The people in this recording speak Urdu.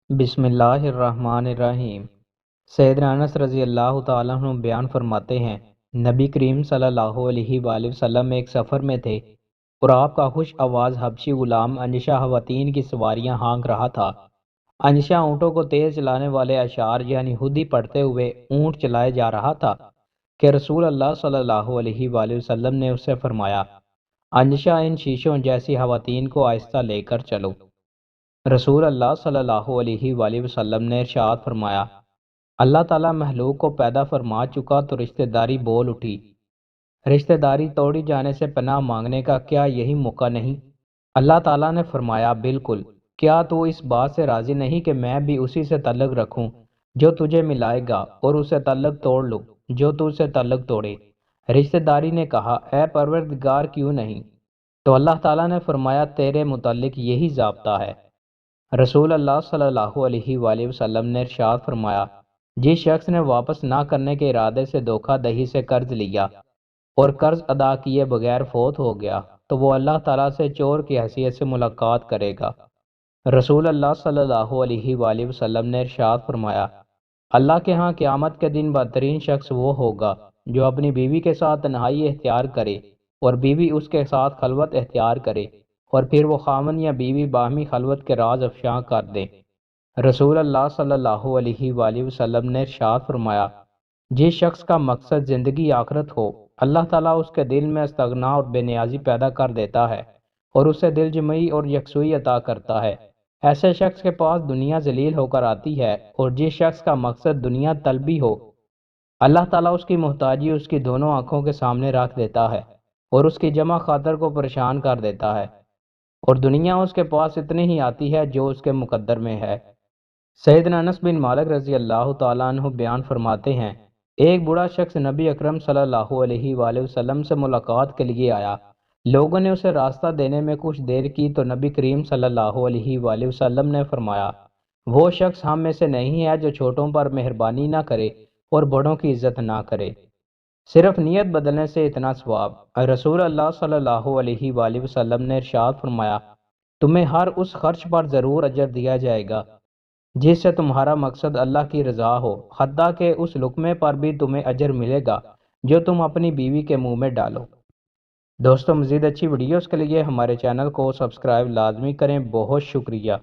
بسم اللہ الرحمن الرحیم۔ سیدنا انس رضی اللہ تعالیٰ عنہ بیان فرماتے ہیں، نبی کریم صلی اللہ علیہ وآلہ وسلم ایک سفر میں تھے اور آپ کا خوش آواز حبشی غلام انشا خواتین کی سواریاں ہانک رہا تھا۔ انشا اونٹوں کو تیز چلانے والے اشعار یعنی ہدی پڑھتے ہوئے اونٹ چلائے جا رہا تھا کہ رسول اللہ صلی اللہ علیہ وآلہ وسلم نے اس سے فرمایا، انشا ان شیشوں جیسی خواتین کو آہستہ لے کر چلو۔ رسول اللہ صلی اللہ علیہ وآلہ وسلم نے ارشاد فرمایا، اللہ تعالیٰ مخلوق کو پیدا فرما چکا تو رشتہ داری بول اٹھی۔ رشتہ داری توڑی جانے سے پناہ مانگنے کا کیا یہی موقع نہیں؟ اللہ تعالیٰ نے فرمایا، بالکل۔ کیا تو اس بات سے راضی نہیں کہ میں بھی اسی سے تعلق رکھوں جو تجھے ملائے گا اور اسے تعلق توڑ لوں جو تجھ سے تعلق توڑے؟ رشتہ داری نے کہا، اے پروردگار کیوں نہیں؟ تو اللہ تعالیٰ نے فرمایا، تیرے متعلق یہی ضابطہ ہے۔ رسول اللہ صلی اللہ علیہ وآلہ وسلم نے ارشاد فرمایا، جس شخص نے واپس نہ کرنے کے ارادے سے دھوکہ دہی سے قرض لیا اور قرض ادا کیے بغیر فوت ہو گیا تو وہ اللہ تعالیٰ سے چور کی حیثیت سے ملاقات کرے گا۔ رسول اللہ صلی اللہ علیہ وآلہ وسلم نے ارشاد فرمایا، اللہ کے ہاں قیامت کے دن بدترین شخص وہ ہوگا جو اپنی بیوی کے ساتھ تنہائی اختیار کرے اور بیوی اس کے ساتھ خلوت اختیار کرے اور پھر وہ خامن یا بیوی باہمی خلوت کے راز افشاں کر دیں۔ رسول اللہ صلی اللہ علیہ وآلہ وسلم نے ارشاد فرمایا، جس شخص کا مقصد زندگی آخرت ہو، اللہ تعالیٰ اس کے دل میں استغنا اور بے نیازی پیدا کر دیتا ہے اور اسے دل جمعی اور یکسوئی عطا کرتا ہے۔ ایسے شخص کے پاس دنیا ذلیل ہو کر آتی ہے، اور جس شخص کا مقصد دنیا طلبی ہو، اللہ تعالیٰ اس کی محتاجی اس کی دونوں آنکھوں کے سامنے رکھ دیتا ہے اور اس کی جمع خاطر کو پریشان کر دیتا ہے، اور دنیا اس کے پاس اتنی ہی آتی ہے جو اس کے مقدر میں ہے۔ سیدنا انس بن مالک رضی اللہ تعالیٰ عنہ بیان فرماتے ہیں، ایک بوڑھا شخص نبی اکرم صلی اللہ علیہ وآلہ وسلم سے ملاقات کے لیے آیا۔ لوگوں نے اسے راستہ دینے میں کچھ دیر کی تو نبی کریم صلی اللہ علیہ وآلہ وسلم نے فرمایا، وہ شخص ہم میں سے نہیں ہے جو چھوٹوں پر مہربانی نہ کرے اور بڑوں کی عزت نہ کرے۔ صرف نیت بدلنے سے اتنا ثواب۔ رسول اللہ صلی اللہ علیہ وآلہ وسلم نے ارشاد فرمایا، تمہیں ہر اس خرچ پر ضرور اجر دیا جائے گا جس سے تمہارا مقصد اللہ کی رضا ہو، حتیٰ کہ اس لقمے پر بھی تمہیں اجر ملے گا جو تم اپنی بیوی کے منہ میں ڈالو۔ دوستو، مزید اچھی ویڈیوز کے لیے ہمارے چینل کو سبسکرائب لازمی کریں۔ بہت شکریہ۔